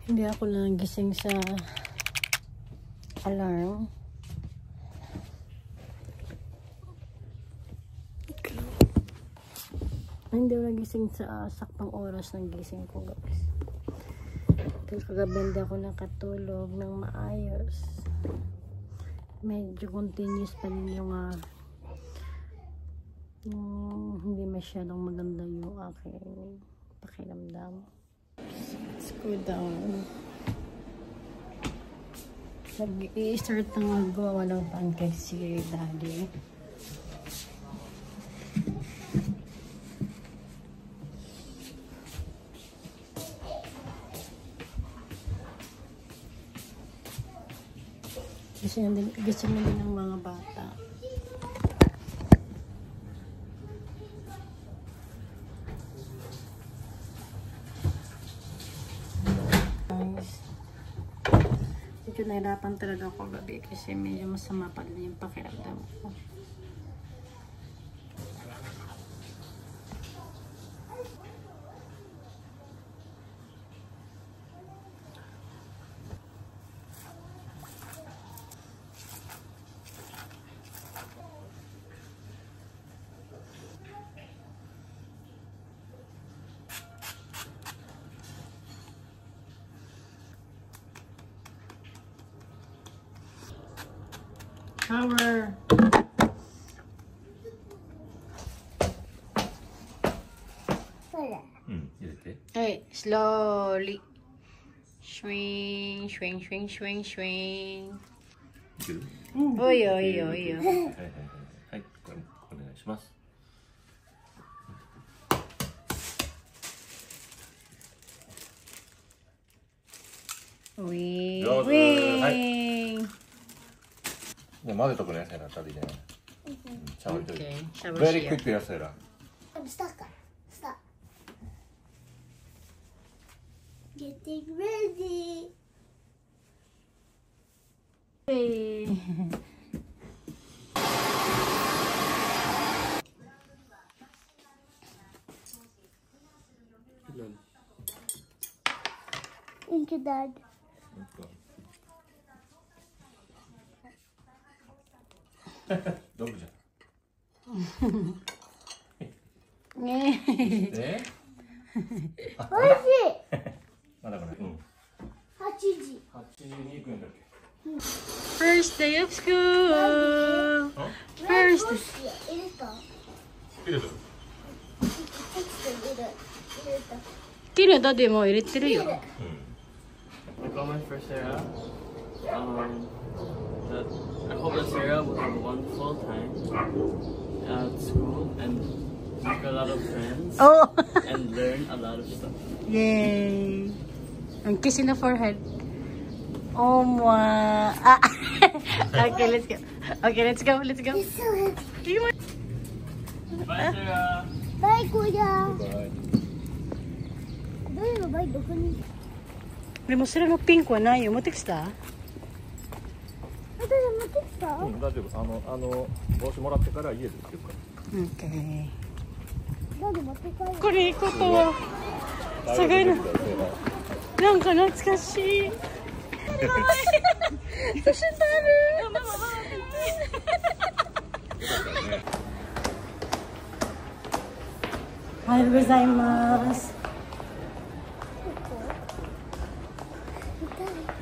Hindi ako nagising sa alarm. Hindi ako nagising sa saktong oras ng gising ko, guys. Pero kagabi hindi ako nakatulog ng maayos. Medyo continuous pa rin yung hindi masyadong maganda yung aking pakiramdam. Let's go down. Nag-i-start na magawa ng pancakes si Daddy. Gusto niya din ng mga bata. Guys, medyo nahirapan talaga ako gabi kasi medyo masama pa rin yung pakiramdam ko. Shower. Hey, slowly. Swing, swing, swing, swing, swing. Oy, oy, oy, oy. はい、これお願いします。Wing, 上手。 wing. もう混ぜとくね、セラ旅で。シャワー入れ Okay, る。 shower Very siya. quick やセラ。 Start. Getting ready. Hey. Thank you, Dad. どうじゃ。 Eh. え？ おいしい。まだかな。うん。 8時。 8時に行くんだっけ。 First day of school. First. 入れた。入れた。Kino Daddy mo iritiru yo. I got my first Sarah. I hope that Sarah will have a wonderful time at school and make a lot of friends Oh. and learn a lot of stuff. Yay. Ang kiss in the forehead. Oh my. Ah. Okay, let's go. Okay, let's go. Let's go. Bye, Sarah. バイクだ。バイ。どれのバイどこに。 De mo sila no pink wa na yo mo teksta. あ、誰持ってきた。うん、大丈夫。帽子もらってから家でつけるか Okay. 誰持って帰る。これいいことはら。すごいな。大丈夫だよなんか懐かしい。年下ある。おはようございます。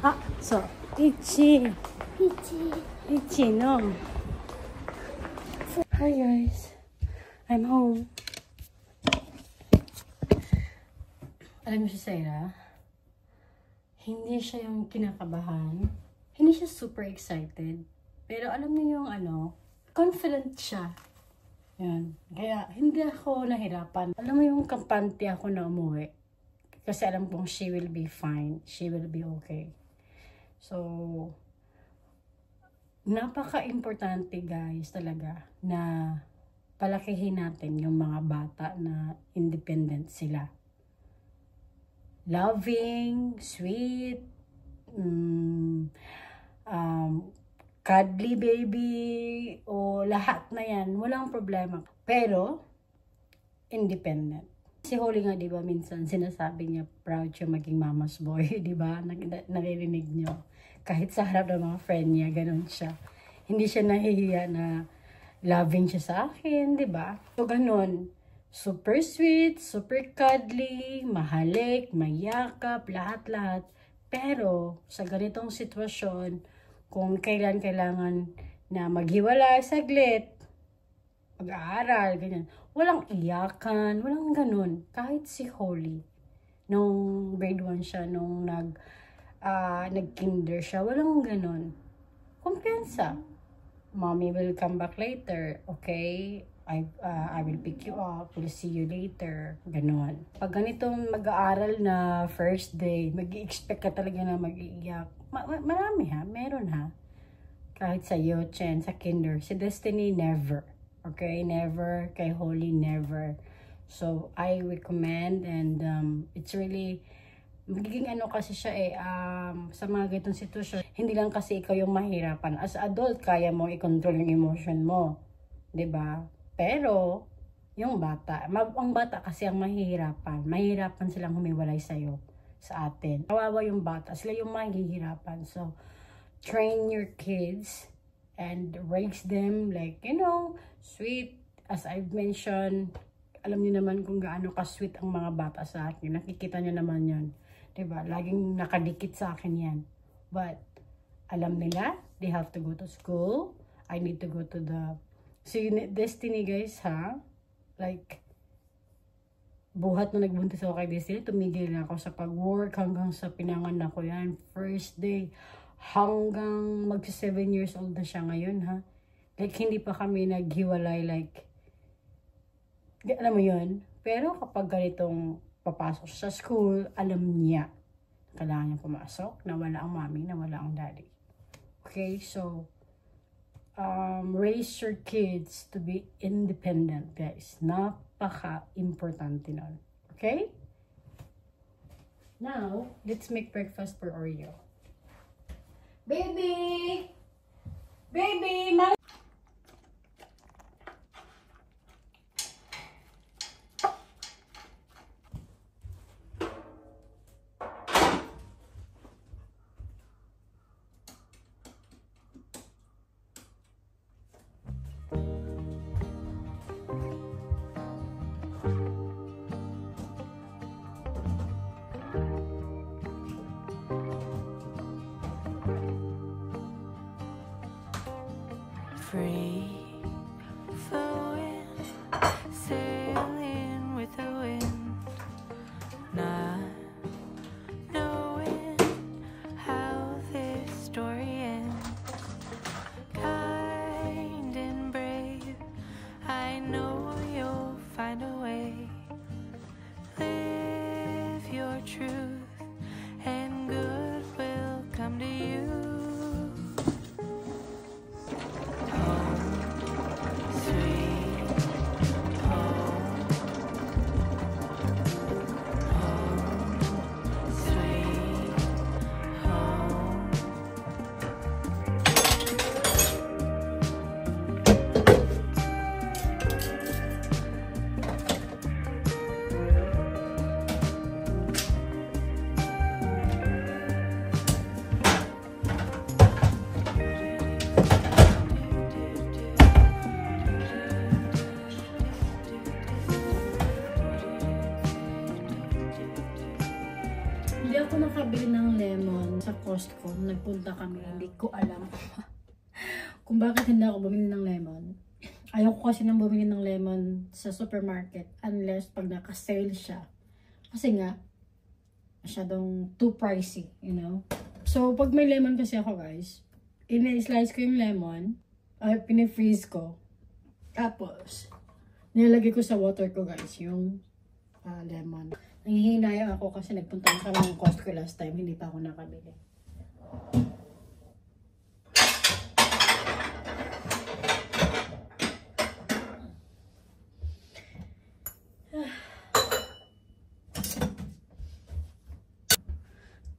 あ、そう。1の。Hi guys, I'm home. Alam mo si Sarah, hindi siya yung kinakabahan. Hindi siya super excited. Pero alam niyo yung confident siya. Yan. Kaya hindi ako nahirapan. Alam mo yung kampante ako na umuwi. Kasi alam kong she will be fine. She will be okay. So, napaka-importante guys talaga na palakihin natin yung mga bata na independent sila. Loving, sweet, cuddly baby, o lahat na yan, walang problema. Pero, independent. Si Holly nga, di ba, minsan sinasabi niya proud siya maging mama's boy, di ba? Naririnig niyo. Kahit sa harap ng mga friend niya, ganun siya. Hindi siya nahihiya na loving siya sa akin, di ba? So, ganun. Super sweet, super cuddly, mahalik, mayakap, lahat-lahat. Pero, sa ganitong sitwasyon, kung kailangan na maghiwalay saglit, mag-aaral, ganyan. Walang iyakan, walang ganun. Kahit si Holly, nung grade 1 siya, nung nag-kinder siya, walang ganun. Kumpiyansa. Mommy will come back later, okay? I will pick you up, we'll see you later, ganun. Pag ganitong mag-aaral na first day, mag-i-expect ka talaga na mag-iiyak. Marami ha, meron ha. Kahit sa Yochen, sa kinder, si Destiny, never. Okay, never. Kay Holly, never. So, I recommend and it's really, magiging ano kasi siya sa mga ganitong sitwasyon, hindi lang kasi ikaw yung mahirapan. As adult, kaya mo i-control yung emotion mo. 'Di ba? Pero, yung bata, ang bata kasi ang mahihirapan. Mahihirapan silang humiwalay sa'yo, sa atin. Kawawa yung bata, sila yung mahihirapan. So, train your kids and raise them like, you know, sweet. As I've mentioned, alam niyo naman kung gaano ka-sweet ang mga bata sa akin. Nakikita niyo naman yun. Diba? Laging nakadikit sa akin yan. But, alam nila, they have to go to school. I need to go to the... See, Destiny guys, ha? Like, buhat na nagbuntis ako kay Destiny, tumigil na ako sa pag-work hanggang sa pinanganak ko yan. First day, hanggang mag-7 years old na siya ngayon, ha? Like, hindi pa kami naghiwalay, like, alam mo yun? Pero kapag ganitong papasok sa school, alam niya. Kailangan niya pumasok, na wala ang mommy, na wala ang daddy. Okay, so, raise your kids to be independent, guys. Napaka-importante nun. Okay? Now, let's make breakfast for Oreo. Baby! Baby! Free flowing, sailing with the wind, not knowing how this story ends. Kind and brave, I know you'll find a way. Live your truth and good will come to you. Hindi ako nakabili ng lemon sa Costco. Nagpunta kami, hindi ko alam kung bakit hindi ako bumili ng lemon. Ayoko kasi nang bumili ng lemon sa supermarket unless pag naka-sale siya. Kasi nga, masyadong too pricey, you know. So, pag may lemon kasi ako guys, in-slice ko yung lemon, pinifreeze ko. Tapos, nilalagay ko sa water ko guys, yung lemon. Nangihinayang ako kasi nagpunta kami ng Costco last time, hindi pa ako nakabili.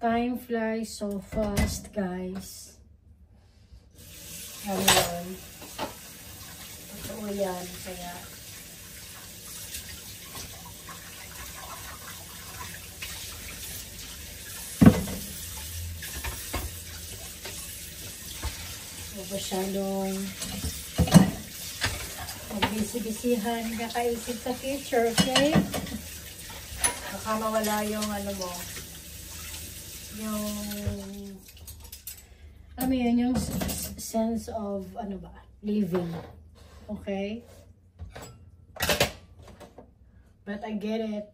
Time flies so fast, guys. Ayan. Totoo yan. Kaya Huwag masyadong magbisi-bisihan, kakaisip sa future, okay? Baka mawala yung ano mo, yung alam mo yun, yung sense of ano ba, living, okay? But I get it.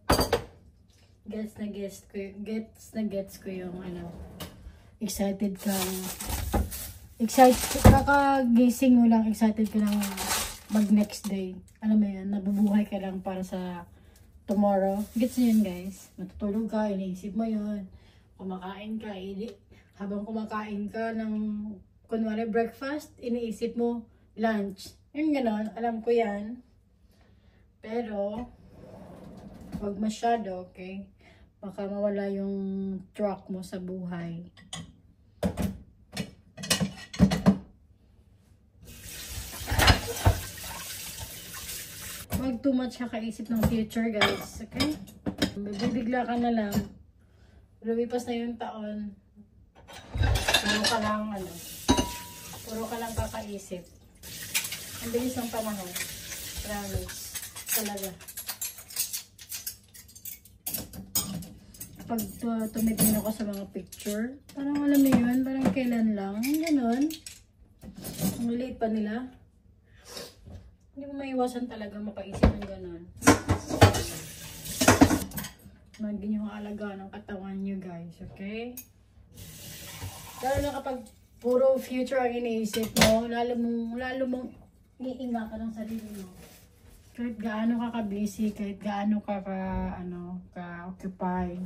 Gets na gets ko yung ano, excited kakagising mo lang, excited ka lang mag next day. Alam mo yan, nabubuhay ka lang para sa tomorrow. Gets nyo yun, guys? Matutulog ka, iniisip mo yun. Kumakain ka, habang kumakain ka ng kunwari breakfast, iniisip mo lunch. Yung ganon, alam ko yan. Pero, wag masyado, okay? Baka mawala yung track mo sa buhay. Wag too much kakaisip ng future, guys. Okay? Bibigla ka na lang. Lumipas na yung taon. Puro ka lang kakaisip. Ang bilis ng panahon. Promise. Talaga. Pag tumitingin ako sa mga picture, parang alam mo yun, parang kailan lang. Ganon. Ang late pa nila. Hindi mo maiwasan talaga mapaisip ng ganon. Maging yung alaga ng katawan nyo, guys. Okay? Lalo na kapag puro future ang iniisip mo, lalo mong iinga ka ng sarili mo. Kahit gaano ka busy, kahit gaano ka occupied.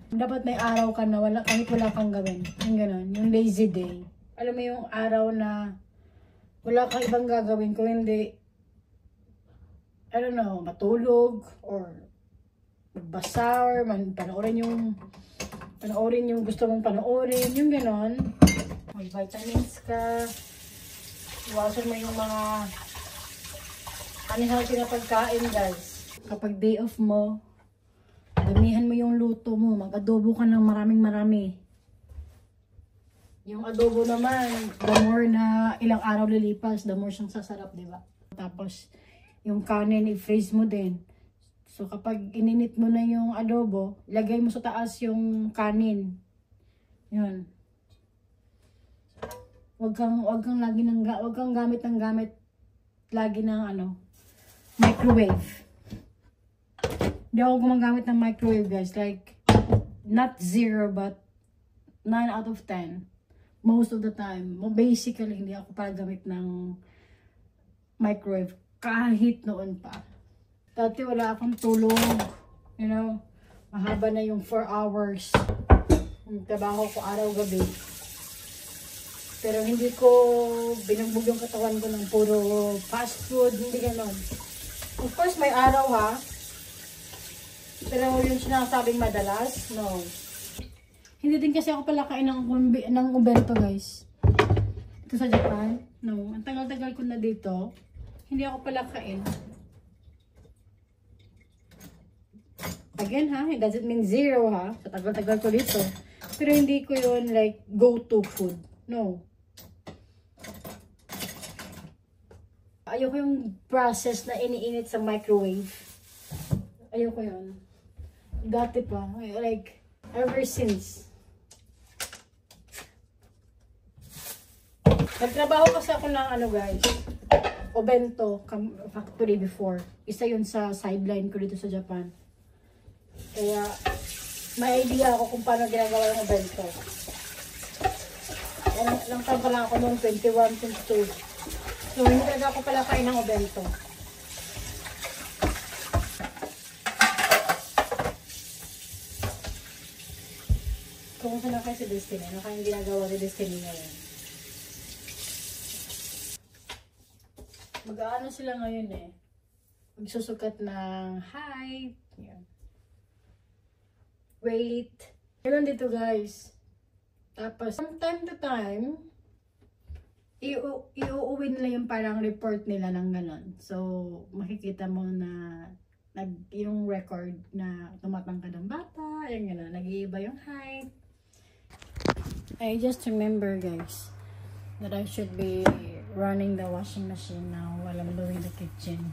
Dapat may araw ka na kahit wala kang gawin. Yung ganon, yung lazy day. Alam mo yung araw na wala kang ibang gagawin kung hindi, I don't know, matulog or magbasa or panoorin yung gusto mong panoorin, yung ganon. May vitamins ka, iwasan mo yung mga unhealthy na pagkain, guys. Kapag day off mo, damihan mo yung luto mo, mag-adobo ka ng marami. Yung adobo naman, the more na ilang araw lilipas, the more siyang sasarap, di ba? Tapos, yung kanin, i-freeze mo din. So, kapag ininit mo na yung adobo, lagay mo sa taas yung kanin. Yun. Wag kang gamit lagi ng microwave. Hindi ako gumagamit ng microwave, guys. Like, not 0, but 9 out of 10. Most of the time. Basically, hindi ako para gamit ng microwave. Kahit noon pa. Dati wala akong tulog. You know, mahaba na yung 4 hours. Yung trabaho ko araw-gabi. Pero hindi ko binugbog yung katawan ko ng puro fast food. Hindi ganon. Of course, may araw ha. Pero yung sinasabing madalas, no. Hindi din kasi ako pala kain ng ubento, guys. Ito sa Japan, no. Ang tagal-tagal ko na dito. Hindi ako pala kain. Again ha, it doesn't mean 0 ha. Sa tagal-tagal ko dito. Pero hindi ko yun like go-to food. No. Ayoko yung process na iniinit sa microwave. Ayoko yun. Dati pa. Like, ever since. Nagtrabaho kasi ako ng guys. Obento factory before. Isa yun sa sideline ko dito sa Japan. Kaya, may idea ako kung paano ginagawa yung obento. Lang taon pa lang ako noong 21, 22. So, hindi talaga ako pala kain ng obento. Kumusta na kayo si Destiny? Ano kayong ginagawa ni Destiny ngayon? Mag-aano sila ngayon eh. Magsusukat ng height. Yan. Weight. Ganun dito, guys. Tapos, from time to time, iuuwi nila yung parang report nila ng ganon. So, makikita mo na yung record na tumatangkad ang bata, yung gano'n, nag-iiba yung height. I just remember, guys, that I should be running the washing machine now while I'm doing the kitchen.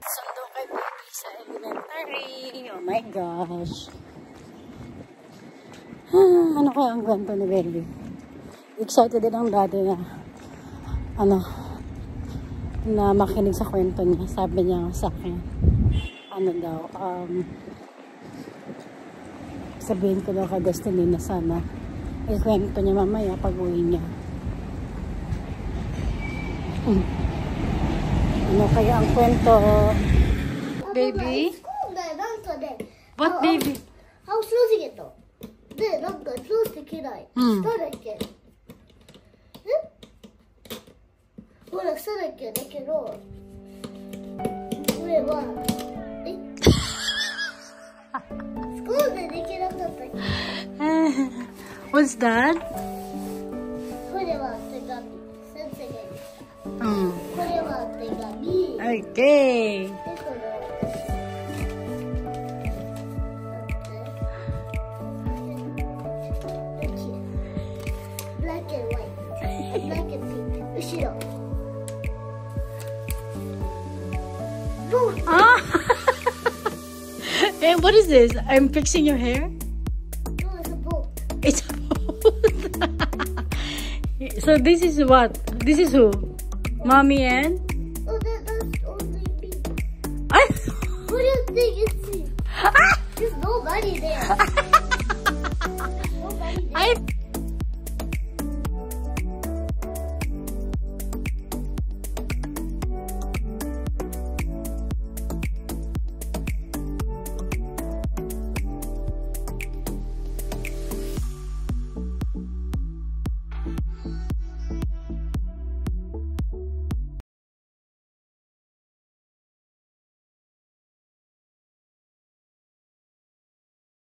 Sundo kay baby sa elementary. Oh my gosh. Ano kaya ang kwento ni baby? Excited din ang daddy na makinig sa kwento niya. Sabi niya sa akin, sabihin ko daw ka Destiny na sana ikwento niya mamaya pag uwi niya. Ano kaya ang kwento? Baby? What baby? How close it though? で、なんかどうして嫌い？草だっけ？ほら草だっけだけど、これはスコールでできなかったっけ？ What's that? これは手紙。先生が言った。これは手紙。Okay. でこれは後ろ。Ah! Hey, what is this? I'm fixing your hair? No, it's a boat. It's a boat. So this is what? This is who? Mommy and? Oh, that's only me. I What do you think it's me? There's nobody there.